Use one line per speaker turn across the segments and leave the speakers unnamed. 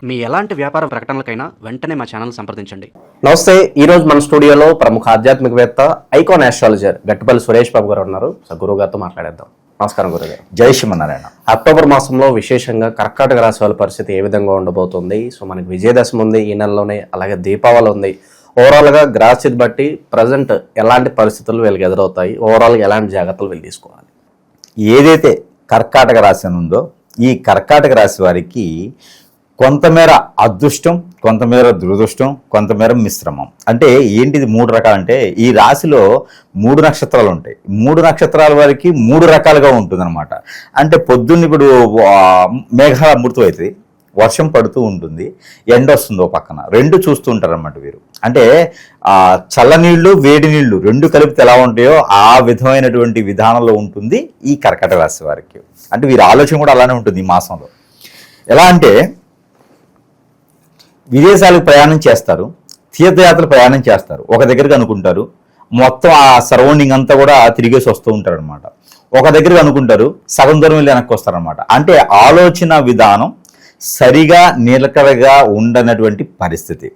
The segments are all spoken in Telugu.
మీ ఎలాంటి వ్యాపార ప్రకటనలకైనా వెంటనే మా ఛానల్ సంప్రదించండి.
నమస్తే. ఈరోజు మన స్టూడియోలో ప్రముఖ ఆధ్యాత్మికవేత్త, ఐకాన్ ఆస్ట్రాలజర్ గట్టుపల్లి సురేష్ బాబు గారు ఉన్నారు. గురువు గారితో మాట్లాడేద్దాం. నమస్కారం గురుగారు.
జై శ్రీమన్నారాయణ.
అక్టోబర్ మాసంలో విశేషంగా కర్కాటక రాశి వాళ్ళ పరిస్థితి ఏ విధంగా ఉండబోతుంది? సో మనకి విజయదశమి ఉంది ఈ నెలలోనే, అలాగే దీపావళి ఉంది. ఓవరాల్గా గ్రాస్థితి బట్టి ప్రజెంట్ ఎలాంటి పరిస్థితులు వీళ్ళకి ఎదురవుతాయి, ఓవరాల్గా ఎలాంటి జాగ్రత్తలు వీళ్ళు తీసుకోవాలి?
ఏదైతే కర్కాటక రాశి అని ఉందో ఈ కర్కాటక రాశి వారికి కొంతమేర అదృష్టం, కొంతమేర దురదృష్టం, కొంతమేర మిశ్రమం. అంటే ఏంటిది? 3 రకాలంటే ఈ రాశిలో 3 నక్షత్రాలు ఉంటాయి. 3 నక్షత్రాల వారికి 3 రకాలుగా ఉంటుందన్నమాట. అంటే పొద్దున్న ఇప్పుడు మేఘాల అమృతం అవుతుంది, వర్షం పడుతూ ఉంటుంది, ఎండ వస్తుంది ఓ పక్కన, 2 చూస్తూ ఉంటారన్నమాట వీరు. అంటే చల్లనీళ్ళు, వేడి నీళ్లు 2 కలిపితే ఎలా ఉంటాయో ఆ విధమైనటువంటి విధానంలో ఉంటుంది ఈ కర్కాటక రాశి వారికి. అంటే వీరి ఆలోచన కూడా అలానే ఉంటుంది ఈ మాసంలో. ఎలా అంటే విదేశాలకు ప్రయాణం చేస్తారు, తీర్థయాత్రలు ప్రయాణం చేస్తారు, ఒక దగ్గరికి అనుకుంటారు, మొత్తం ఆ సరౌండింగ్ అంతా కూడా తిరిగేసి వస్తూ ఉంటారు అనమాట. ఒక దగ్గరికి అనుకుంటారు, సగం దూరం వెళ్ళి వెనక్కి వస్తారనమాట. అంటే ఆలోచన విధానం సరిగా నిలకడగా ఉండనటువంటి పరిస్థితి.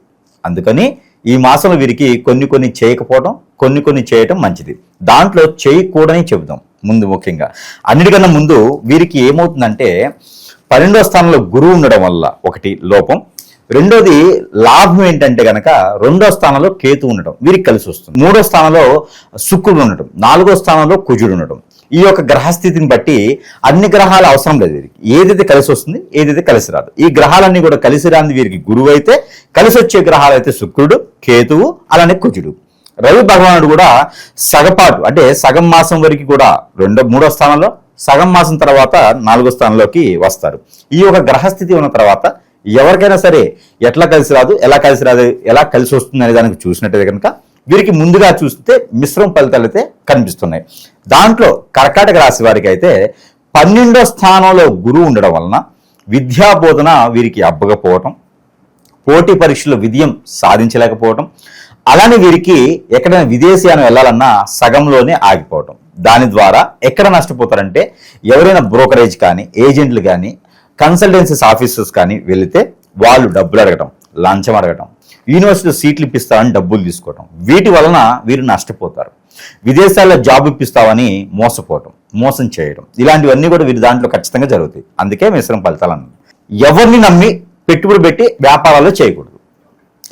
అందుకని ఈ మాసంలో వీరికి కొన్ని చేయకపోవడం, కొన్ని చేయటం మంచిది. దాంట్లో చేయకూడని చెబుదాం ముందు. ముఖ్యంగా అన్నిటికన్నా ముందు వీరికి ఏమవుతుందంటే 12వ స్థానంలో గురువు ఉండడం వల్ల ఒకటి లోపం, రెండోది లాభం ఏంటంటే కనుక 2వ స్థానంలో కేతు ఉండటం వీరికి కలిసి వస్తుంది. 3వ స్థానంలో శుక్రుడు ఉండటం, 4వ స్థానంలో కుజుడు ఉండటం. ఈ యొక్క గ్రహస్థితిని బట్టి అన్ని గ్రహాలు అవసరం లేదు వీరికి. ఏదైతే కలిసి వస్తుంది, ఏదైతే కలిసి రాదు. ఈ గ్రహాలన్నీ కూడా కలిసి రాని వీరికి గురువు అయితే, కలిసి వచ్చే గ్రహాలు అయితే శుక్రుడు, కేతువు, అలానే కుజుడు. రవి భగవానుడు కూడా సగపాటు అంటే సగం మాసం వరకు కూడా 3వ స్థానంలో, సగం మాసం తర్వాత 4వ స్థానంలోకి వస్తారు. ఈ యొక్క గ్రహస్థితి ఉన్న తర్వాత ఎవరికైనా సరే ఎట్లా కలిసి రాదు, ఎలా కలిసి వస్తుంది అనే దానికి చూసినట్టయితే కనుక వీరికి ముందుగా చూస్తే మిశ్రమ ఫలితాలు అయితే కనిపిస్తున్నాయి. దాంట్లో కర్కాటక రాశి వారికి అయితే 12వ స్థానంలో గురువు ఉండడం వలన విద్యాబోధన వీరికి అబ్బకపోవటం, పోటీ పరీక్షల్లో విజయం సాధించలేకపోవటం, అలానే వీరికి ఎక్కడైనా విదేశీయానం వెళ్ళాలన్నా సగంలోనే ఆగిపోవటం. దాని ద్వారా ఎక్కడ నష్టపోతారంటే ఎవరైనా బ్రోకరేజ్ కానీ, ఏజెంట్లు కానీ, కన్సల్టెన్సీస్ ఆఫీసర్స్ కానీ వెళితే వాళ్ళు డబ్బులు అడగటం, లంచం అడగటం, యూనివర్సిటీలో సీట్లు ఇప్పిస్తారని డబ్బులు తీసుకోవటం, వీటి వలన వీరు నష్టపోతారు. విదేశాల్లో జాబ్ ఇప్పిస్తామని మోసపోవటం, మోసం చేయడం, ఇలాంటివన్నీ కూడా వీరి దాంట్లో ఖచ్చితంగా జరుగుతాయి. అందుకే మిశ్రమ ఫలితాలు అన్నది. ఎవరిని నమ్మి పెట్టుబడి పెట్టి వ్యాపారాల్లో చేయకూడదు,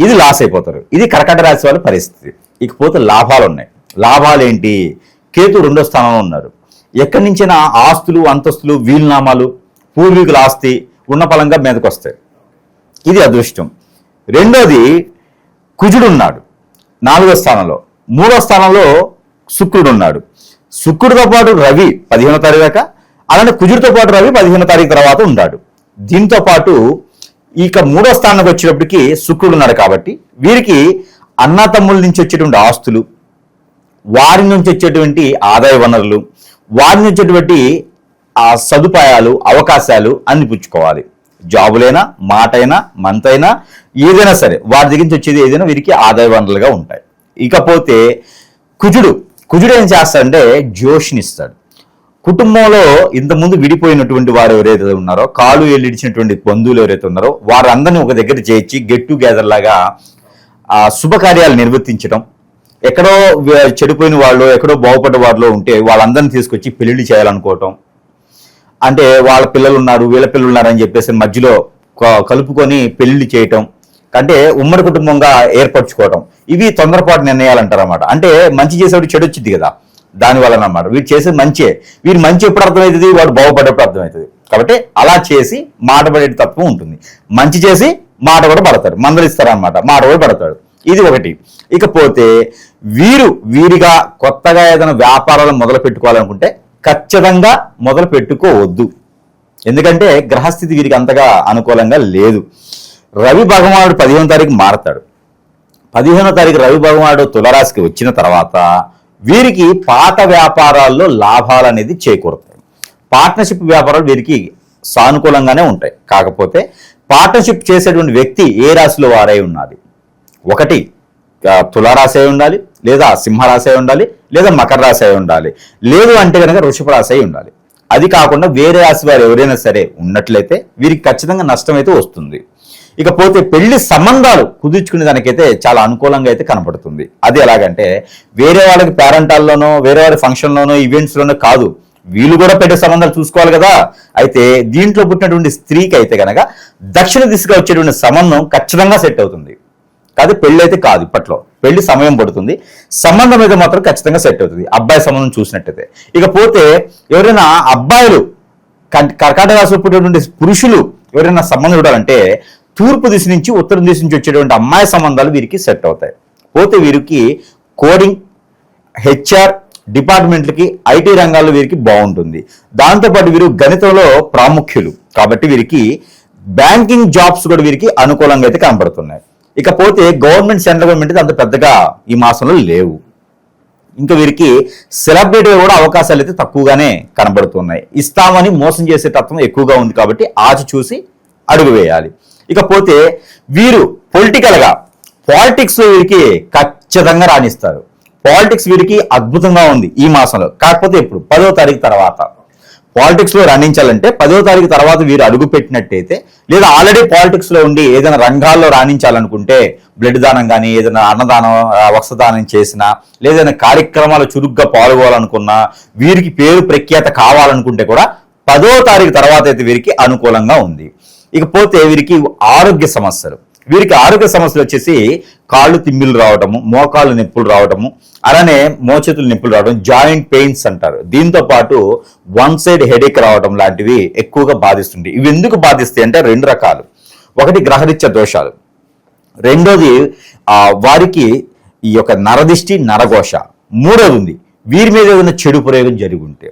ఇది లాస్ అయిపోతారు. ఇది కర్కాటక రాశి వాళ్ళ పరిస్థితి. ఇకపోతే లాభాలు ఉన్నాయి. లాభాలు ఏంటి? కేతు 2వ స్థానంలో ఉన్నారు. ఎక్కడి నుంచైనా ఆస్తులు, అంతస్తులు, వీలునామాలు, పూర్వీకుల ఆస్తి ఉన్న పలంగా మీదకి వస్తాయి. ఇది అదృష్టం. రెండోది కుజుడు ఉన్నాడు 4వ స్థానంలో, 3వ స్థానంలో శుక్రుడు ఉన్నాడు. శుక్రుడితో పాటు రవి 15వ తారీఖు దాకా, అలానే కుజుడితో పాటు రవి 15వ తారీఖు తర్వాత ఉన్నాడు. దీంతో పాటు ఇక 3వ స్థానానికి వచ్చేటప్పటికి శుక్రుడు ఉన్నాడు. కాబట్టి వీరికి అన్నతమ్ముల నుంచి వచ్చేటువంటి ఆస్తులు, వారి నుంచి వచ్చేటువంటి ఆదాయ వనరులు, వారి నుంచి వచ్చేటువంటి ఆ సదుపాయాలు, అవకాశాలు అన్ని పుచ్చుకోవాలి. జాబులైనా, మాటైనా, మంతైనా, ఏదైనా సరే వారి దగ్గర నుంచి వచ్చేది ఏదైనా వీరికి ఆదాయ వనరులుగా ఉంటాయి. ఇకపోతే కుజుడు ఏం చేస్తాడంటే జోష్నిస్తాడు. కుటుంబంలో ఇంతకుముందు విడిపోయినటువంటి వారు ఎవరైతే ఉన్నారో, కాలు ఎల్లిడిచినటువంటి బంధువులు ఎవరైతే ఉన్నారో వారందరినీ ఒక దగ్గర చేర్చి గెట్ టుగెదర్ లాగా శుభకార్యాలు నిర్వర్తించడం, ఎక్కడో చెడిపోయిన వాళ్ళు, ఎక్కడో బాగుపడ్డ వాళ్ళు ఉంటే వాళ్ళందరినీ తీసుకొచ్చి పెళ్లిళ్ళు చేయాలనుకోవటం, అంటే వాళ్ళ పిల్లలు ఉన్నారు, వీళ్ళ పిల్లలు ఉన్నారని చెప్పేసి మధ్యలో కలుపుకొని పెళ్లి చేయటం, అంటే ఉమ్మడి కుటుంబంగా ఏర్పరచుకోవటం, ఇవి తొందరపాటు నిర్ణయాలు అంటారు అన్నమాట. అంటే మంచి చేసేవాడు చెడు వచ్చింది కదా, దానివల్ల అన్నమాట. వీరు చేసేది మంచే. వీరు మంచి ఎప్పుడు అర్థమవుతుంది, వాడు బాగుపడేప్పుడు అర్థమవుతుంది. కాబట్టి అలా చేసి మాట పడే తత్వం ఉంటుంది. మంచి చేసి మాట కూడా పడతాడు, మందలిస్తారు అన్నమాట, మాట కూడా పడతాడు. ఇది ఒకటి. ఇకపోతే వీరిగా కొత్తగా ఏదైనా వ్యాపారాలు మొదలు పెట్టుకోవాలనుకుంటే ఖచ్చితంగా మొదలు పెట్టుకోవద్దు. ఎందుకంటే గ్రహస్థితి వీరికి అంతగా అనుకూలంగా లేదు. రవి భగవానుడు 15వ తారీఖు మారతాడు. 15వ తారీఖు రవి భగవానుడు తులరాశికి వచ్చిన తర్వాత వీరికి పాత వ్యాపారాల్లో లాభాలు అనేది చేకూరుతాయి. పార్ట్నర్షిప్ వ్యాపారాలు వీరికి సానుకూలంగానే ఉంటాయి. కాకపోతే పార్ట్నర్షిప్ చేసేటువంటి వ్యక్తి ఏ రాశిలో వారై ఉన్నది. ఒకటి తులారాశి అయి ఉండాలి, లేదా సింహరాశి అయి ఉండాలి, లేదా మకర రాశి అయి ఉండాలి, లేదు అంటే కనుక వృషభ రాశి అయి ఉండాలి. అది కాకుండా వేరే రాశి వారు ఎవరైనా సరే ఉన్నట్లయితే వీరికి ఖచ్చితంగా నష్టం అయితే వస్తుంది. ఇకపోతే పెళ్లి సంబంధాలు కుదుర్చుకునే దానికైతే చాలా అనుకూలంగా అయితే కనపడుతుంది. అది ఎలాగంటే వేరే వాళ్ళకి పేరెంటాల్లోనో వేరే వారి ఫంక్షన్లోనో ఈవెంట్స్లోనో కాదు, వీళ్ళు కూడా పెళ్లి సంబంధాలు చూసుకోవాలి కదా. అయితే దీంట్లో పుట్టినటువంటి స్త్రీకి అయితే కనుక దక్షిణ దిశగా వచ్చేటువంటి సంబంధం ఖచ్చితంగా సెట్ అవుతుంది. కాదు పెళ్లి అయితే కాదు, ఇప్పట్లో పెళ్లి సమయం పడుతుంది, సంబంధం అయితే మాత్రం ఖచ్చితంగా సెట్ అవుతుంది అబ్బాయి సంబంధం చూసినట్టయితే. ఇకపోతే ఎవరైనా అబ్బాయిలు కర్కాటక రాశిలో పుట్టినటువంటి పురుషులు ఎవరైనా సంబంధం చూడాలంటే తూర్పు దిశ నుంచి ఉత్తరం దిశ నుంచి వచ్చేటువంటి అమ్మాయి సంబంధాలు వీరికి సెట్ అవుతాయి. పోతే వీరికి కోడింగ్, హెచ్ఆర్ డిపార్ట్మెంట్లకి, ఐటీ రంగాల్లో వీరికి బాగుంటుంది. దాంతోపాటు వీరు గణితంలో ప్రాముఖ్యులు కాబట్టి వీరికి బ్యాంకింగ్ జాబ్స్ కూడా వీరికి అనుకూలంగా అయితే కనబడుతున్నాయి. ఇకపోతే గవర్నమెంట్, సెంట్రల్ గవర్నమెంట్ అంత పెద్దగా ఈ మాసంలో లేవు. ఇంకా వీరికి సెలబ్రిటీ కూడా అవకాశాలు అయితే తక్కువగానే కనబడుతున్నాయి. ఇస్తామని మోసం చేసే తత్వం ఎక్కువగా ఉంది కాబట్టి ఆచి చూసి అడుగు వేయాలి. ఇకపోతే వీరు పొలిటికల్గా పాలిటిక్స్లో వీరికి ఖచ్చితంగా రాణిస్తారు. పాలిటిక్స్ వీరికి అద్భుతంగా ఉంది ఈ మాసంలో. కాకపోతే ఇప్పుడు 10వ తారీఖు తర్వాత పాలిటిక్స్లో రాణించాలంటే 10వ తారీఖు తర్వాత వీరు అడుగు పెట్టినట్టయితే, లేదా ఆల్రెడీ పాలిటిక్స్లో ఉండి ఏదైనా రంగాల్లో రాణించాలనుకుంటే బ్లడ్ దానం కానీ ఏదైనా అన్నదానం, వస్త్రదానం చేసినా, లేదైనా కార్యక్రమాలు చురుగ్గా పాల్గొనాలనుకున్నా, వీరికి పేరు ప్రఖ్యాత కావాలనుకుంటే కూడా 10వ తారీఖు తర్వాత అయితే వీరికి అనుకూలంగా ఉంది. ఇకపోతే వీరికి ఆరోగ్య సమస్యలు వచ్చేసి కాళ్ళు తిమ్మిలు రావటము, మోకాళ్ళు నొప్పులు రావటము, అలానే మోచేతులు నొప్పులు రావడం, జాయింట్ పెయిన్స్ అంటారు. దీంతో పాటు వన్ సైడ్ హెడేక్ రావడం లాంటివి ఎక్కువగా బాధిస్తుంటాయి. ఇవి ఎందుకు బాధిస్తాయి అంటే 2 రకాలు. ఒకటి గ్రహరీత్య దోషాలు, రెండోది వారికి ఈ యొక్క నరదిష్టి, నరఘోష, మూడోది ఉంది వీరి మీద ఏదైనా చెడు ప్రయోగం జరిగి ఉంటే.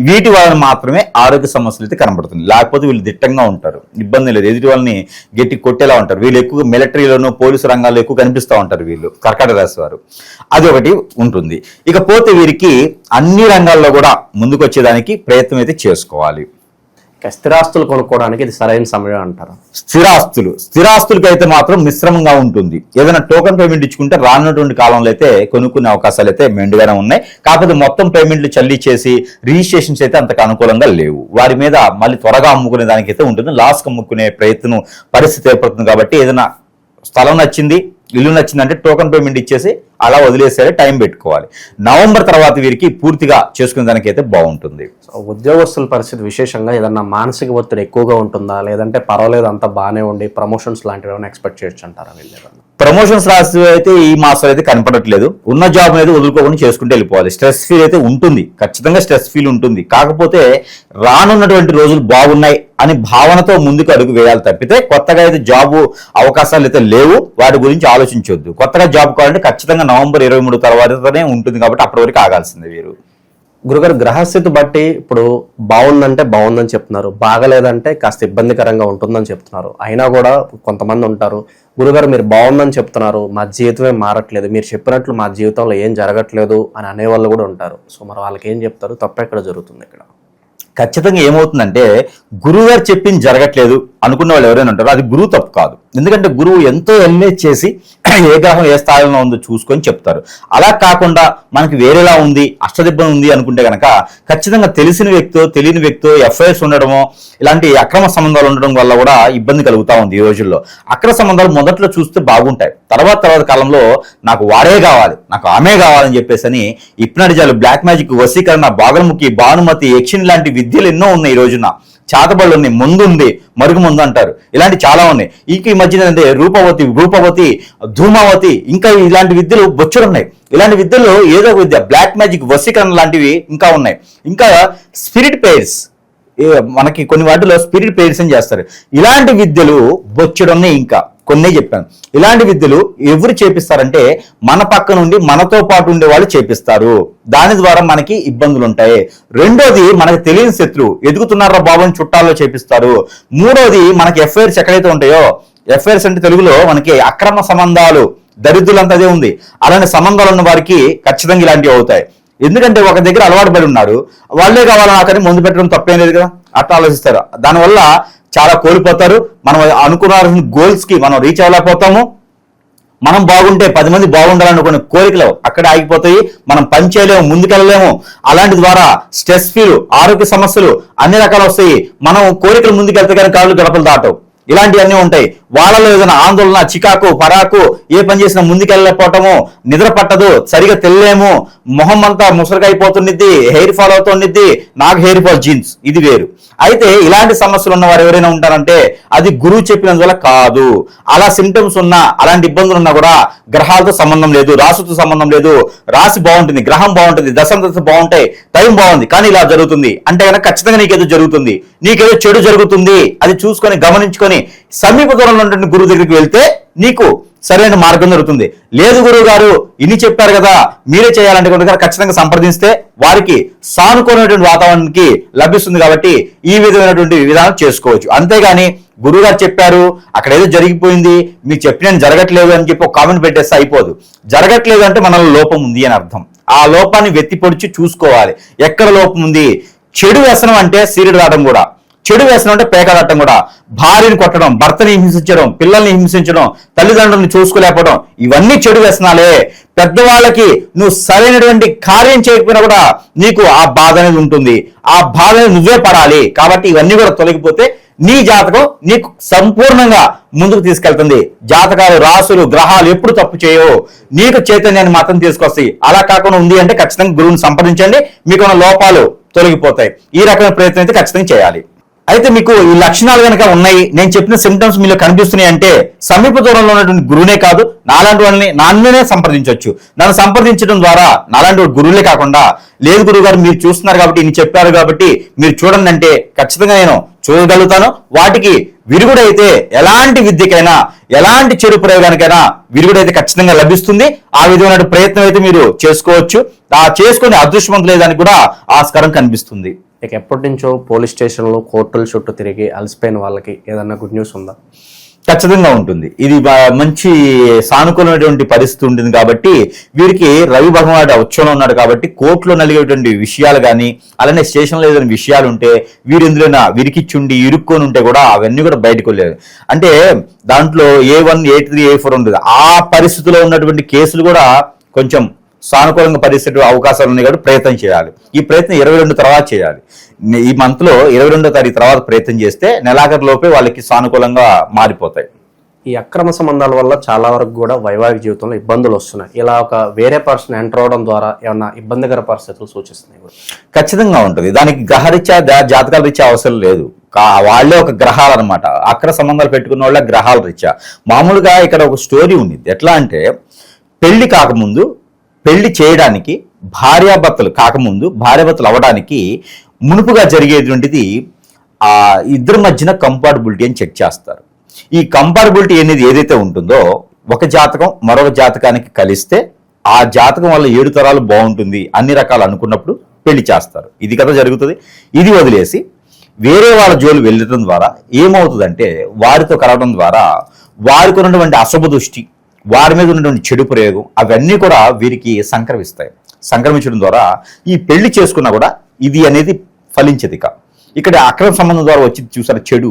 వీటి వలన మాత్రమే ఆరోగ్య సమస్యలు అయితే కనబడుతుంది. లేకపోతే వీళ్ళు దిట్టంగా ఉంటారు, ఇబ్బంది లేదు, ఎదుటి వాళ్ళని గట్టి కొట్టేలా ఉంటారు. వీళ్ళు ఎక్కువ మిలిటరీలోనూ పోలీసు రంగాల్లో ఎక్కువ కనిపిస్తూ ఉంటారు వీళ్ళు కర్కాటక రాశి వారు. అది ఒకటి ఉంటుంది. ఇకపోతే వీరికి అన్ని రంగాల్లో కూడా ముందుకు వచ్చేదానికి ప్రయత్నం అయితే చేసుకోవాలి.
స్థిరాస్తులు కొనుక్కోవడానికి ఇది సరైన సమయం అంటారు.
స్థిరాస్తులకి అయితే మాత్రం మిశ్రమంగా ఉంటుంది. ఏదైనా టోకెన్ పేమెంట్ ఇచ్చుకుంటే రానున్నటువంటి కాలంలో అయితే కొనుక్కునే అవకాశాలు అయితే మెండుగానే ఉన్నాయి. కాకపోతే మొత్తం పేమెంట్లు చల్లి చేసి రిజిస్ట్రేషన్స్ అయితే అంతకు అనుకూలంగా లేవు. వారి మీద మళ్ళీ త్వరగా అమ్ముకునే దానికైతే ఉంటుంది, లాస్కి అమ్ముకునే ప్రయత్నం పరిస్థితి ఏర్పడుతుంది. కాబట్టి ఏదైనా స్థలం నచ్చింది, ఇల్లు నచ్చిందంటే టోకెన్ పేమెంట్ ఇచ్చేసి అలా వదిలేసేయాలి, టైం పెట్టుకోవాలి. నవంబర్ తర్వాత వీరికి పూర్తిగా చేసుకునే దానికైతే బాగుంటుంది.
ఉద్యోగస్తుల పరిస్థితి విశేషంగా ఏదన్నా మానసిక ఒత్తిడి ఎక్కువగా ఉంటుందా, లేదంటే పర్వాలేదు అంతా బాగానే ఉండి ప్రమోషన్స్ లాంటివి ఏమైనా ఎక్స్పెక్ట్ చేయొచ్చు అంటారా? వీళ్ళు
ప్రమోషన్స్ రాసి అయితే ఈ మాసం అయితే కనపడట్లేదు. ఉన్న జాబ్ అనేది వదులుకోకుండా చేసుకుంటూ వెళ్ళిపోవాలి. స్ట్రెస్ ఫీల్ అయితే ఉంటుంది, ఖచ్చితంగా స్ట్రెస్ ఫీల్ ఉంటుంది. కాకపోతే రానున్నటువంటి రోజులు బాగున్నాయి అని భావనతో ముందుకు అడుగు వేయాలి తప్పితే కొత్తగా అయితే జాబ్ అవకాశాలు అయితే లేవు, వాటి గురించి ఆలోచించొద్దు. కొత్తగా జాబ్ కావాలంటే ఖచ్చితంగా నవంబర్ 23 తర్వాతనే ఉంటుంది కాబట్టి అప్పటి వరకు ఆగాల్సిందే వీరు.
గురుగారు, గ్రహస్థితి బట్టి ఇప్పుడు బాగుందంటే బాగుందని చెప్తున్నారు, బాగలేదంటే కాస్త ఇబ్బందికరంగా ఉంటుందని చెప్తున్నారు. అయినా కూడా కొంతమంది ఉంటారు, గురుగారు మీరు బాగుందని చెప్తున్నారు, మా జీవితమే మారట్లేదు, మీరు చెప్పినట్లు మా జీవితంలో ఏం జరగట్లేదు అని అనేవాళ్ళు కూడా ఉంటారు. సో మరి వాళ్ళకి ఏం చెప్తారు? తప్పెక్కడ జరుగుతుంది ఇక్కడ?
ఖచ్చితంగా ఏమవుతుందంటే గురువుగారు చెప్పింది జరగట్లేదు అనుకున్న వాళ్ళు ఎవరైనా ఉంటారో అది గురువు తప్పు కాదు. ఎందుకంటే గురువు ఎంతో ఎల్ఏజ్ చేసి ఏ గ్రహం ఏ స్థాయిలో ఉందో చూసుకొని చెప్తారు. అలా కాకుండా మనకి వేరేలా ఉంది, అష్టదిబ్బం ఉంది అనుకుంటే కనుక ఖచ్చితంగా తెలిసిన వ్యక్తో తెలియని వ్యక్తో ఎఫ్ఐఆర్స్ ఉండడమో ఇలాంటి అక్రమ సంబంధాలు ఉండడం వల్ల కూడా ఇబ్బంది కలుగుతూ ఉంది ఈ రోజుల్లో. అక్రమ సంబంధాలు మొదట్లో చూస్తే బాగుంటాయి, తర్వాత కాలంలో నాకు వాడే కావాలి, నాకు ఆమె కావాలని చెప్పేసి అని హిప్నటిజాలు, బ్లాక్ మ్యాజిక్, వశీకరణ, బాగలముఖి, భానుమతి, యక్షిణి లాంటి విద్యలు ఎన్నో ఉన్నాయి ఈ రోజున. చాతబళ్ళు ఉన్నాయి, ముందు ఉంది, మరుగు ముందు అంటారు, ఇలాంటి చాలా ఉన్నాయి. ఈ మధ్యన అంటే రూపవతి, ధూమావతి, ఇంకా ఇలాంటి విద్యలు బొచ్చుడున్నాయి. ఇలాంటి విద్యలు ఏదో ఒక విద్య, బ్లాక్ మ్యాజిక్, వశీకరణ లాంటివి ఇంకా ఉన్నాయి. ఇంకా స్పిరిట్ పేర్స్, మనకి కొన్ని వాటిలో స్పిరిట్ పేర్స్ అని చేస్తారు. ఇలాంటి విద్యలు బొచ్చుడున్నాయి, ఇంకా కొన్ని చెప్పాను. ఇలాంటి విద్యలు ఎవరు చేపిస్తారంటే మన పక్క నుండి మనతో పాటు ఉండే వాళ్ళు చేపిస్తారు. దాని ద్వారా మనకి ఇబ్బందులు ఉంటాయి. రెండోది మనకి తెలియని శత్రువు ఎదుగుతున్నారా బాబు అని చుట్టాల్లో చేపిస్తారు. మూడోది మనకి ఎఫ్ఐఆర్స్ ఎక్కడైతే ఉంటాయో, ఎఫ్ఐఆర్స్ అంటే తెలుగులో మనకి అక్రమ సంబంధాలు, దరిద్రులంతా అదే ఉంది. అలాంటి సంబంధాలు ఉన్న వారికి ఖచ్చితంగా ఇలాంటివి అవుతాయి. ఎందుకంటే ఒక దగ్గర అలవాటు పడి ఉన్నారు, వాళ్ళే కావాలా నాకని ముందు పెట్టడం తప్పేం లేదు కదా, అట్లా ఆలోచిస్తారు. దానివల్ల చాలా కోల్పోతారు. మనం అనుకున్న గోల్స్ కి మనం రీచ్ అవ్వలేకపోతాము. మనం బాగుంటే 10 మంది బాగుండాలనుకునే కోరికలు అక్కడే ఆగిపోతాయి. మనం పని చేయలేము, ముందుకెళ్ళలేము. అలాంటి ద్వారా స్ట్రెస్ ఫీల్, ఆరోగ్య సమస్యలు అన్ని రకాలు వస్తాయి. మనం కోరికలు ముందుకెళ్తే కానీ కాళ్ళు గడపలు దాటవు. ఇలాంటివన్నీ ఉంటాయి. వాళ్ళలో ఏదైనా ఆందోళన, చికాకు, పరాకు, ఏ పని చేసినా ముందుకెళ్ళకపోవటము, నిద్ర పట్టదు, సరిగా తెలియలేము, మొహం అంతా ముసరికైపోతుండిద్ది, హెయిర్ ఫాల్ అవుతుండిద్ది, నాకు హెయిర్ ఫాల్ జీన్స్, ఇది వేరు. అయితే ఇలాంటి సమస్యలు ఉన్న వారు ఎవరైనా ఉంటారంటే అది గురువు చెప్పినందువల్ల కాదు. అలా సింటమ్స్ ఉన్నా, అలాంటి ఇబ్బందులు ఉన్నా కూడా గ్రహాలతో సంబంధం లేదు, రాసుతో సంబంధం లేదు. రాశి బాగుంటుంది, గ్రహం బాగుంటుంది, దశ బాగుంటాయి, టైం బాగుంది, కానీ ఇలా జరుగుతుంది అంటే కనుక ఖచ్చితంగా నీకేదో జరుగుతుంది, నీకేదో చెడు జరుగుతుంది. అది చూసుకొని గమనించుకొని సమీప దూరంలో ఉన్నటువంటి గురువు దగ్గరికి వెళ్తే నీకు సరైన మార్గం దొరుకుతుంది. లేదు గురువు గారు ఇన్ని చెప్పారు కదా మీరే చేయాలంటే కనుక ఖచ్చితంగా సంప్రదిస్తే వారికి సానుకూలమైనటువంటి వాతావరణానికి లభిస్తుంది. కాబట్టి ఈ విధమైనటువంటి విధానం చేసుకోవచ్చు. అంతేగాని గురువు గారు చెప్పారు, అక్కడ ఏదో జరిగిపోయింది, మీరు చెప్పిన జరగట్లేదు అని చెప్పి ఒక కామెంట్ పెట్టేస్తే అయిపోదు. జరగట్లేదు అంటే మనలో లోపం ఉంది అని అర్థం. ఆ లోపాన్ని వెత్తి పొడిచి చూసుకోవాలి, ఎక్కడ లోపం ఉంది. చెడు వ్యసనం అంటే సీరియడ్ రావడం కూడా, చెడు వ్యసనం అంటే పేకడటం కూడా, భార్యని కొట్టడం, భర్తని హింసించడం, పిల్లల్ని హింసించడం, తల్లిదండ్రులను చూసుకోలేకపోవడం, ఇవన్నీ చెడు వ్యసనాలే. పెద్దవాళ్ళకి నువ్వు సరైనటువంటి కార్యం చేయకపోయినా కూడా నీకు ఆ బాధ అనేది ఉంటుంది, ఆ బాధని నువ్వే పడాలి. కాబట్టి ఇవన్నీ కూడా తొలగిపోతే నీ జాతకం నీకు సంపూర్ణంగా ముందుకు తీసుకెళ్తుంది. జాతకాలు, రాసులు, గ్రహాలు ఎప్పుడు తప్పు చేయవు, నీకు చైతన్యాన్ని మాత్రం తీసుకొస్తాయి. అలా కాకుండా ఉంది అంటే ఖచ్చితంగా గురువుని సంప్రదించండి, మీకున్న లోపాలు తొలగిపోతాయి. ఈ రకమైన ప్రయత్నం అయితే ఖచ్చితంగా చేయాలి. అయితే మీకు ఈ లక్షణాలు కనుక ఉన్నాయి, నేను చెప్పిన సిమ్టమ్స్ మీలో కనిపిస్తున్నాయి అంటే సమీప దూరంలో ఉన్నటువంటి గురువునే కాదు, నాలాంటి వాళ్ళని నాన్ననే సంప్రదించవచ్చు. నన్ను సంప్రదించడం ద్వారా నాలాంటి గురువులే కాకుండా, లేదు గురువు గారు మీరు చూస్తున్నారు కాబట్టి ఇన్ని చెప్పారు కాబట్టి మీరు చూడండి అంటే ఖచ్చితంగా నేను చూడగలుగుతాను. వాటికి విరుగుడైతే ఎలాంటి విద్యకైనా, ఎలాంటి చెడు ప్రయోగానికైనా విరుగుడైతే ఖచ్చితంగా లభిస్తుంది. ఆ విధమైన ప్రయత్నం అయితే మీరు చేసుకోవచ్చు. ఆ చేసుకునే అదృష్టవంతులు లేదని కూడా ఆస్కారం కనిపిస్తుంది.
ఇక ఎప్పటి నుంచో పోలీస్ స్టేషన్లో కోర్టుల చుట్టూ తిరిగి అలసిపోయిన వాళ్ళకి ఏదన్నా గుడ్ న్యూస్ ఉందా?
ఖచ్చితంగా ఉంటుంది. ఇది మంచి సానుకూలమైనటువంటి పరిస్థితి ఉంటుంది. కాబట్టి వీరికి రవి భగవానుడు ఉత్సవంలో ఉన్నాడు కాబట్టి కోర్టులో నలిగేటువంటి విషయాలు కానీ, అలానే స్టేషన్లో ఏదైనా విషయాలు ఉంటే వీరు ఎందులోనా విరికిచ్చుండి ఇరుక్కొని ఉంటే కూడా అవన్నీ కూడా బయటకు వెళ్ళేది. అంటే దాంట్లో A1, A3, A4 ఉంటుంది. ఆ పరిస్థితిలో ఉన్నటువంటి కేసులు కూడా కొంచెం సానుకూలంగా పరిస్థితి అవకాశాలు ఉన్నాయి కాబట్టి ప్రయత్నం చేయాలి. ఈ ప్రయత్నం 22 తర్వాత చేయాలి. ఈ మంత్ లో 22వ తారీఖు తర్వాత ప్రయత్నం చేస్తే నెలాఖరు లోపే వాళ్ళకి సానుకూలంగా మారిపోతాయి.
ఈ అక్రమ సంబంధాల వల్ల చాలా వరకు కూడా వైవాహిక జీవితంలో ఇబ్బందులు వస్తున్నాయి. ఇలా ఒక వేరే పర్సన్ ఎంటర్ అవడం ద్వారా ఏమన్నా ఇబ్బందికర పరిస్థితులు సూచిస్తున్నాయి?
ఖచ్చితంగా ఉంటుంది. దానికి గ్రహరీత్యా, జాతకాల రీత్యా అవసరం లేదు. వాళ్ళే ఒక గ్రహాలు అనమాట. అక్రమ సంబంధాలు పెట్టుకున్న వాళ్ళ గ్రహాల రీత్యా. మామూలుగా ఇక్కడ ఒక స్టోరీ ఉంది. ఎట్లా అంటే పెళ్లి కాకముందు, పెళ్లి చేయడానికి భార్యాభర్తలు కాకముందు, భార్యాభర్తలు అవ్వడానికి మునుపుగా జరిగేటువంటిది ఆ ఇద్దరి మధ్యన కంపాటబిలిటీ అని చెక్ చేస్తారు. ఈ కంపాటబిలిటీ అనేది ఏదైతే ఉంటుందో ఒక జాతకం మరొక జాతకానికి కలిస్తే ఆ జాతకం వల్ల 7 తరాలు బాగుంటుంది అన్ని రకాలు అనుకున్నప్పుడు పెళ్లి చేస్తారు. ఇది కదా జరుగుతుంది. ఇది వదిలేసి వేరే వాళ్ళ జోలు వెళ్ళడం ద్వారా ఏమవుతుందంటే వారితో కలవడం ద్వారా వారికి ఉన్నటువంటి అశుభ దృష్టి, వారి మీద ఉన్నటువంటి చెడు ప్రయోగం అవన్నీ కూడా వీరికి సంక్రమిస్తాయి. సంక్రమించడం ద్వారా ఈ పెళ్లి చేసుకున్నా కూడా ఇది అనేది ఫలించదు. ఇక్కడ అక్రమ సంబంధం ద్వారా వచ్చి చూసారు చెడు,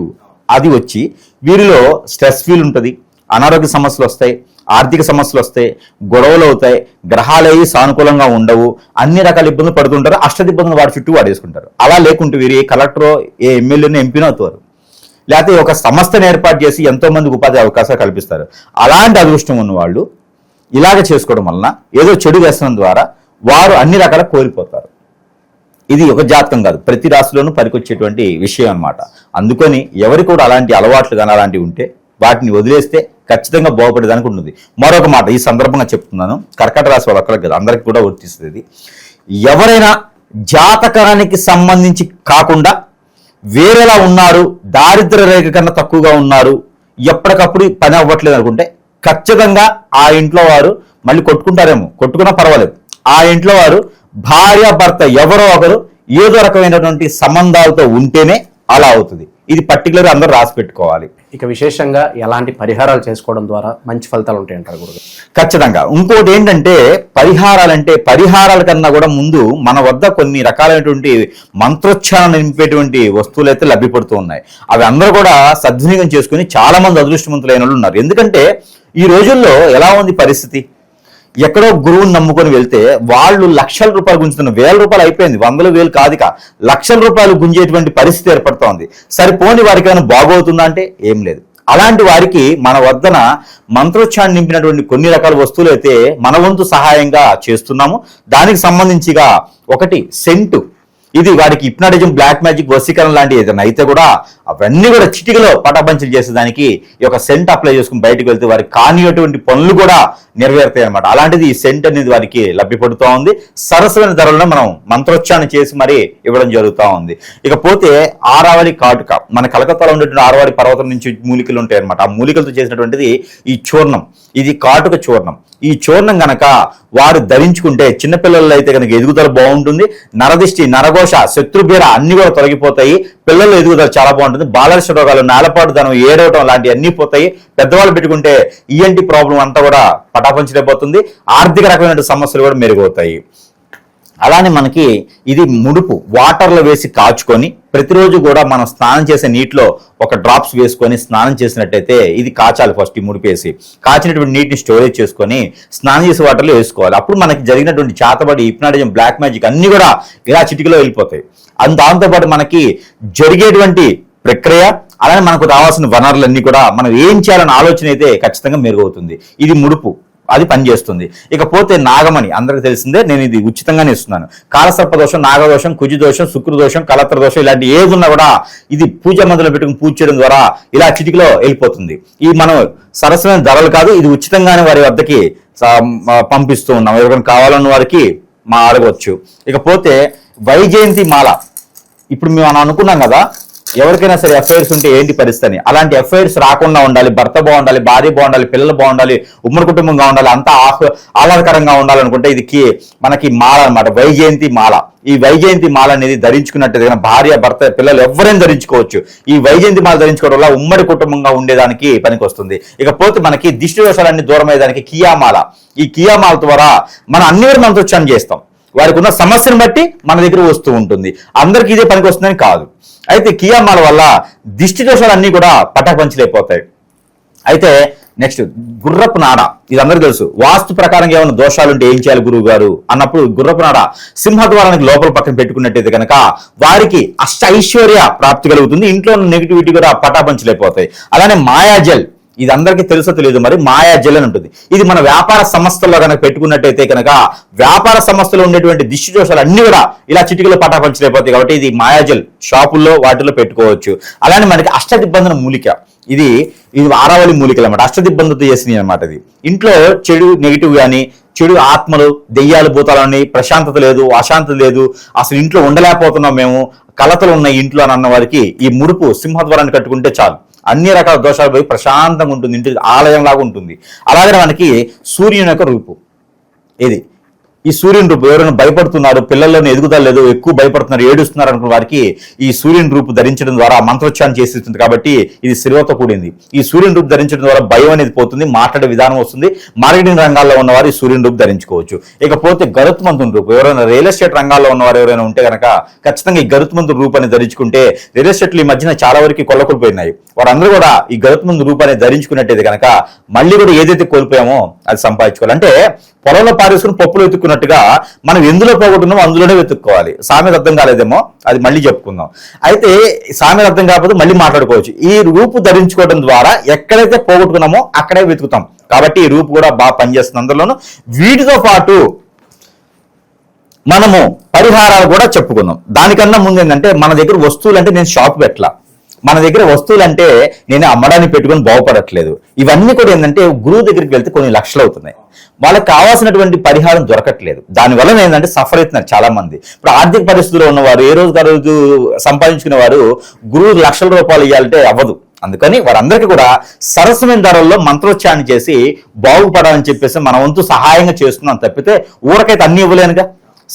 అది వచ్చి వీరిలో స్ట్రెస్ ఫీల్ ఉంటుంది, అనారోగ్య సమస్యలు వస్తాయి, ఆర్థిక సమస్యలు వస్తాయి, గొడవలు అవుతాయి, గ్రహాలయ్యి సానుకూలంగా ఉండవు, అన్ని రకాల ఇబ్బందులు పడుతుంటారు. ఇబ్బందులు వాడి చుట్టూ వాడేసుకుంటారు. అలా లేకుంటే వీరు ఏ కలెక్టరో, ఏ ఎమ్మెల్యేనో, ఎంపీనో అవుతారు. లేకపోతే ఒక సంస్థను ఏర్పాటు చేసి ఎంతో మందికి ఉపాధి అవకాశాలు కల్పిస్తారు. అలాంటి అదృష్టం ఉన్న వాళ్ళు ఇలాగ చేసుకోవడం వలన ఏదో చెడు వ్యసనం ద్వారా వారు అన్ని రకాల కోల్పోతారు. ఇది ఒక జాతకం కాదు, ప్రతి రాశిలోనూ పనికొచ్చేటువంటి విషయం అన్నమాట. అందుకని ఎవరు కూడా అలాంటి అలవాట్లు కానీ అలాంటివి ఉంటే వాటిని వదిలేస్తే ఖచ్చితంగా బాగుపడేదానికి ఉంటుంది. మరొక మాట ఈ సందర్భంగా చెప్తున్నాను, కర్కాటక రాశి వాళ్ళు అక్కడ కదా అందరికి కూడా వర్తిస్తుంది. ఎవరైనా జాతకానికి సంబంధించి కాకుండా వేరేలా ఉన్నారు, దారిద్ర్య రేఖ కన్నా తక్కువగా ఉన్నారు, ఎప్పటికప్పుడు పని అవ్వట్లేదు అనుకుంటే ఖచ్చితంగా ఆ ఇంట్లో వారు మళ్ళీ కొట్టుకుంటారేమో, కొట్టుకున్నా పర్వాలేదు, ఆ ఇంట్లో వారు భార్య భర్త ఎవరో ఒకరు ఏదో రకమైనటువంటి సంబంధాలతో ఉంటేనే అలా అవుతుంది. ఇది పర్టికులర్ అందరూ రాసి పెట్టుకోవాలి.
ఇక విశేషంగా ఎలాంటి పరిహారాలు చేసుకోవడం ద్వారా మంచి ఫలితాలు ఉంటాయంటారు గురుగారు?
ఖచ్చితంగా. ఇంకోటి ఏంటంటే పరిహారాల కన్నా కూడా ముందు మన వద్ద కొన్ని రకాలైనటువంటి మంత్రోచ్చారణ నింపేటువంటి వస్తువులు అయితే లభ్యపడుతూ ఉన్నాయి. అవి అందరూ కూడా సద్వినియోగం చేసుకుని చాలా మంది అదృష్టవంతులైన వాళ్ళు ఉన్నారు. ఎందుకంటే ఈ రోజుల్లో ఎలా ఉంది పరిస్థితి, ఎక్కడో గురువుని నమ్ముకొని వెళ్తే వాళ్ళు లక్షల రూపాయలు గుంజుతున్న, 1000 రూపాయలు అయిపోయింది, 100,000 కాదుక లక్షల రూపాయలు గుంజేటువంటి పరిస్థితి ఏర్పడుతోంది. సరిపోని వారికి ఏమైనా బాగవుతుందా అంటే ఏం లేదు. అలాంటి వారికి మన వద్దన మంత్రోచ్చారణ నింపినటువంటి కొన్ని రకాల వస్తువులు అయితే మన వంతు సహాయంగా చేస్తున్నాము. దానికి సంబంధించిగా ఒకటి సెంటు, ఇది వారికి హిప్నాటిజం, బ్లాక్ మ్యాజిక్, వశీకరణ లాంటి ఏదైనా అయితే కూడా అవన్నీ కూడా చిటికలో పటాపంచలు చేసేదానికి ఈ యొక్క సెంట్ అప్లై చేసుకుని బయటకు వెళ్తే వారికి కానిటువంటి పనులు కూడా నెరవేరుతాయి అనమాట. అలాంటిది ఈ సెంట్ అనేది వారికి లభ్యపడుతూ ఉంది. సరసమైన ధరలను మనం మంత్రోచ్చారణ చేసి మరీ ఇవ్వడం జరుగుతూ ఉంది. ఇకపోతే ఆరావళి కాటుక, మన కలకత్తాలో ఉండేటువంటి ఆరావళి పర్వతం నుంచి మూలికలు ఉంటాయి అనమాట. ఆ మూలికలతో చేసినటువంటిది ఈ చూర్ణం, ఇది కాటుక చూర్ణం. ఈ చూర్ణం గనక వారు ధరించుకుంటే చిన్నపిల్లల్లో అయితే కనుక ఎదుగుదల బాగుంటుంది. నరదిష్టి, నరఘోష, శత్రుబీర అన్ని కూడా తొలగిపోతాయి. పిల్లల ఎదుగుదల చాలా బాగుంటుంది. బాలర్ష రోగాలు, నేలపాటుదనం, ఏడవటం లాంటివి అన్ని పోతాయి. పెద్దవాళ్ళు పెట్టుకుంటే ఈఎన్టీ ప్రాబ్లం అంతా కూడా పటాపంచలేకపోతుంది. ఆర్థిక రకమైన సమస్యలు కూడా మెరుగవుతాయి. అలానే మనకి ఇది ముడుపు, వాటర్లో వేసి కాచుకొని ప్రతిరోజు కూడా మనం స్నానం చేసే నీటిలో ఒక డ్రాప్స్ వేసుకొని స్నానం చేసినట్టయితే ఇది కాచాలి. ఫస్ట్ ఈ ముడిపేసి కాచినటువంటి నీటిని స్టోరేజ్ చేసుకొని స్నానం చేసే వాటర్లో వేసుకోవాలి. అప్పుడు మనకి జరిగినటువంటి చేతబడి, హిప్నాటిజం, బ్లాక్ మ్యాజిక్ అన్ని కూడా ఇలా చిటికలో వెళ్ళిపోతాయి. దాంతోపాటు మనకి జరిగేటువంటి ప్రక్రియ, అలానే మనకు రావాల్సిన వనరులన్నీ కూడా మనం ఏం చేయాలన్న ఆలోచన అయితే ఖచ్చితంగా మెరుగవుతుంది. ఇది ముడుపు, అది పనిచేస్తుంది. ఇకపోతే నాగమణి, అందరికి తెలిసిందే, నేను ఇది ఉచితంగానే ఇస్తున్నాను. కాలసర్పదోషం, నాగదోషం, కుజిదోషం, శుక్రదోషం, కలత్ర దోషం ఇలాంటి ఏది ఉన్నా కూడా ఇది పూజ మందులో పెట్టుకుని పూజ చేయడం ద్వారా ఇలా చిటికలో వెళ్ళిపోతుంది. ఈ మనం సరసమైన ధరలు కాదు, ఇది ఉచితంగానే వారి వద్దకి పంపిస్తూ ఉన్నాం. ఎవరికైనా కావాలన్న వారికి మా అడగవచ్చు. ఇకపోతే వైజయంతి మాల, ఇప్పుడు మనం అనుకున్నాం కదా ఎవరికైనా సరే ఎఫ్ఐఆర్స్ ఉంటే ఏంటి పరిస్థితి అని. అలాంటి ఎఫ్ఐఆర్స్ రాకుండా ఉండాలి, భర్త బాగుండాలి, భార్య బాగుండాలి, పిల్లలు బాగుండాలి, ఉమ్మడి కుటుంబంగా ఉండాలి, అంతా ఆహ్లాదకరంగా ఉండాలనుకుంటే ఇది మనకి మాల అనమాట, వైజయంతి మాల. ఈ వైజయంతి మాల అనేది ధరించుకున్నట్టు భార్య, భర్త, పిల్లలు ఎవరైనా ధరించుకోవచ్చు. ఈ వైజయంతి మాల ధరించుకోవడం వల్ల ఉమ్మడి కుటుంబంగా ఉండేదానికి పనికి వస్తుంది. ఇకపోతే మనకి దిష్టి దోషాలన్నీ దూరం అయ్యేదానికి కియామాల, ఈ కియామాల ద్వారా మనం అన్ని వేరు మంత్రోచ్చారణ చేస్తాం. వారికి ఉన్న సమస్యను బట్టి మన దగ్గర వస్తూ ఉంటుంది. అందరికీ ఇదే పనికి వస్తుందని కాదు. అయితే కియామాల వల్ల దిష్టి దోషాలన్నీ కూడా పటాపంచలైపోతాయి. అయితే నెక్స్ట్ గుర్రపు నాడ, ఇది అందరికీ తెలుసు. వాస్తు ప్రకారంగా ఏమైనా దోషాలుంటే ఏం చేయాలి గురువు గారు అన్నప్పుడు గుర్రపు నాడ సింహద్వారానికి లోపల పక్కన పెట్టుకున్నట్టయితే కనుక వారికి అష్ట ఐశ్వర్య ప్రాప్తి కలుగుతుంది. ఇంట్లో ఉన్న నెగిటివిటీ కూడా పటాపంచలైపోతాయి. అలానే మాయాజల్, ఇది అందరికీ తెలుసో తెలియదు మరి, మాయాజల్ అని ఉంటుంది. ఇది మన వ్యాపార సంస్థల్లో కనుక పెట్టుకున్నట్టయితే కనుక వ్యాపార సంస్థలో ఉండేటువంటి దిష్టి దోషాలు అన్ని కూడా ఇలా చిటికలో పటాపంచలైపోతాయి. కాబట్టి ఇది మాయాజల్ షాపుల్లో వాటిలో పెట్టుకోవచ్చు. అలానే మనకి అష్టదిబ్బంధన మూలిక, ఇది ఆరావళి మూలికలు అనమాట. అష్టదిబ్బందితో చేసినవి అనమాట. ఇది ఇంట్లో చెడు నెగిటివ్ కానీ, చెడు ఆత్మలు, దెయ్యాలు, భూతాలని, ప్రశాంతత లేదు, అశాంతత లేదు, అసలు ఇంట్లో ఉండలేకపోతున్నాం మేము, కలతలు ఉన్నాయి ఇంట్లో అని అన్న వారికి ఈ ముడుపు సింహద్వారాన్ని కట్టుకుంటే చాలు, అన్ని రకాల దోషాలు పోయి ప్రశాంతంగా ఉంటుంది, ఇంటి ఆలయంలాగా ఉంటుంది. అలాగే మనకి సూర్యుని యొక్క రూపు, ఇది ఈ సూర్యుని రూపు. ఎవరైనా భయపడుతున్నారు, పిల్లల్లోనే ఎదుగుదల లేదు, ఎక్కువ భయపడుతున్నారు, ఏడుస్తున్నారు అనుకున్న వారికి ఈ సూర్యుని రూపు ధరించడం ద్వారా మంత్రోచ్చారణ చేస్తుంది. కాబట్టి ఇది శిలువతో కూడింది. ఈ సూర్యుని రూపు ధరించడం ద్వారా భయం అనేది పోతుంది, మాట్లాడే విధానం వస్తుంది. మార్కెటింగ్ రంగాల్లో ఉన్నవారు ఈ సూర్యుని రూపు ధరించుకోవచ్చు. ఇకపోతే గరుత్మంతుని రూపు, ఎవరైనా రియల్ ఎస్టేట్ రంగాల్లో ఉన్నవారు ఎవరైనా ఉంటే కనుక ఖచ్చితంగా ఈ గరుత్మంతుని రూపు అనేది ధరించుకుంటే, రియల్ ఎస్టేట్లు ఈ మధ్యన చాలా వరకు కొల్లకొలిపోయినాయి. వారందరూ కూడా ఈ గరుత్మంతు రూపు అనేది ధరించుకున్నట్టయితే కనుక మళ్ళీ కూడా ఏదైతే కోల్పోయామో అది సంపాదించుకోవాలి. అంటే పొలంలో పారేసుకుని పప్పులు వెతుక్కున్నట్టుగా మనం ఎందులో పోగొట్టున్నామో అందులోనే వెతుక్కోవాలి. సామెత అర్థం కాలేదేమో, అది మళ్ళీ చెప్పుకుందాం. అయితే సామెత అర్థం కాకపోతే మళ్ళీ మాట్లాడుకోవచ్చు. ఈ రూపు ధరించుకోవడం ద్వారా ఎక్కడైతే పోగొట్టుకున్నామో అక్కడే వెతుకుతాం. కాబట్టి ఈ రూపు కూడా బాగా పనిచేస్తుంది. అందులోనూ వీటితో పాటు మనము పరిహారాలు కూడా చెప్పుకుందాం. దానికన్నా ముందు ఏంటంటే మన దగ్గర వస్తువులు అంటే నేను షాప్ పెట్టలా, మన దగ్గర వస్తువులు అంటే నేను అమ్మడానికి పెట్టుకొని బాగుపడట్లేదు. ఇవన్నీ కూడా ఏంటంటే గురువు దగ్గరికి వెళ్తే కొన్ని లక్షలు అవుతున్నాయి, వాళ్ళకి కావాల్సినటువంటి పరిహారం దొరకట్లేదు. దానివల్ల ఏంటంటే సఫర్ అవుతున్నారు చాలా మంది. ఇప్పుడు ఆర్థిక పరిస్థితుల్లో ఉన్నవారు, ఏ రోజు రోజు సంపాదించుకునే వారు గురువు లక్షల రూపాయలు ఇవ్వాలంటే అవ్వదు. అందుకని వారందరికీ కూడా సరసమైన ధరల్లో మంత్రోచ్చారణ చేసి బాగుపడాలని చెప్పేసి మన వంతు సహాయంగా చేస్తున్నాం తప్పితే ఊరకైతే అన్ని ఇవ్వలేనుగా.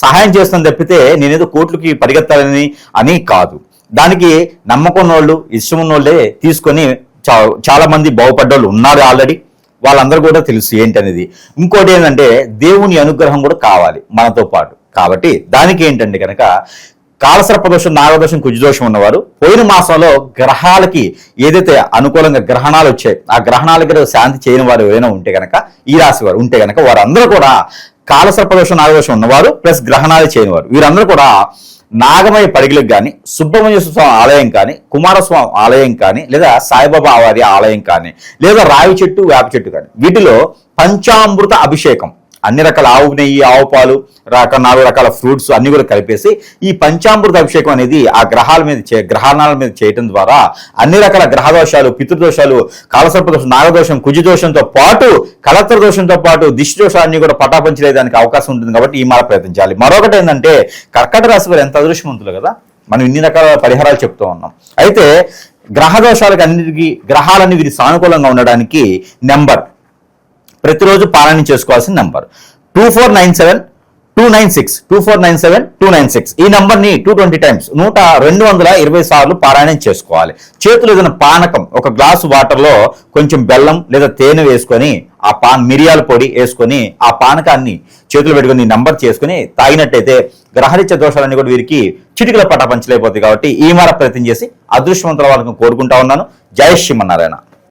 సహాయం చేస్తున్నాను తప్పితే నేనేదో కోట్లకి పరిగెత్తాలని అని కాదు. దానికి నమ్మకం వాళ్ళు, ఇష్టం ఉన్నోళ్ళే తీసుకొని చాలా మంది బాగుపడ్డోళ్ళు ఉన్నారు ఆల్రెడీ. వాళ్ళందరూ కూడా తెలుసు ఏంటనేది. ఇంకోటి ఏంటంటే దేవుని అనుగ్రహం కూడా కావాలి మనతో పాటు. కాబట్టి దానికి ఏంటంటే కనుక కాలసర్పదోషం, నాగదోషం, కుజదోషం ఉన్నవారు పోయిన మాసంలో గ్రహాలకి ఏదైతే అనుకూలంగా గ్రహణాలు వచ్చాయి ఆ గ్రహణాలకి శాంతి చేయని వారు ఏమైనా ఉంటే కనుక, ఈ రాశి వారు ఉంటే కనుక వారందరూ కూడా కాలసర్పదోషం, నాగదోషం ఉన్నవారు ప్లస్ గ్రహణాలు చేయని వారు వీరందరూ కూడా నాగమయ పడిగలకు కానీ, సుబ్రహ్మణ్య స్వామి ఆలయం కానీ, కుమారస్వామి ఆలయం కానీ, లేదా సాయిబాబా వారి ఆలయం కానీ, లేదా రావి చెట్టు, వేప చెట్టు కానీ, వీటిలో పంచామృత అభిషేకం అన్ని రకాల ఆవు నెయ్యి, ఆవు పాలు, 4 రకాల ఫ్రూట్స్ అన్ని కూడా కలిపేసి ఈ పంచామృత అభిషేకం అనేది ఆ గ్రహాల మీద చేయటం ద్వారా అన్ని రకాల గ్రహదోషాలు, పితృదోషాలు, కాలసర్పదోషం, నాగదోషం, కుజదోషంతో పాటు కలత్ర దోషంతో పాటు దిష్టి దోషాన్ని కూడా పటాపంచలేదానికి అవకాశం ఉంటుంది. కాబట్టి ఈ మాల ప్రయత్నించాలి. మరొకటి ఏంటంటే కర్కట రాశి వారు ఎంత అదృష్టవంతులు కదా, మనం ఇన్ని రకాల పరిహారాలు చెప్తూ ఉన్నాం. అయితే గ్రహదోషాలకు అన్నిటికీ గ్రహాలన్నీ వీరి సానుకూలంగా ఉండడానికి నెంబర్, ప్రతిరోజు పారాయణం చేసుకోవాల్సిన నెంబర్ 2497-296 ఈ నంబర్ని 220 టైమ్స్ 220 సార్లు పారాయణం చేసుకోవాలి. చేతులు ఏదైనా పానకం, ఒక గ్లాసు వాటర్లో కొంచెం బెల్లం లేదా తేనె వేసుకొని మిరియాల పొడి వేసుకొని ఆ పానకాన్ని చేతులు పెట్టుకుని నంబర్ చేసుకుని తాగినట్టయితే గ్రహరీత్య దోషాలన్నీ కూడా వీరికి చిటికల పటాపంచలైపోతాయి. కాబట్టి ఈ మార ప్రయత్నం చేసి అదృష్టవంతుల వాళ్ళని కోరుకుంటా ఉన్నాను. జై శ్రీమన్నారాయణ.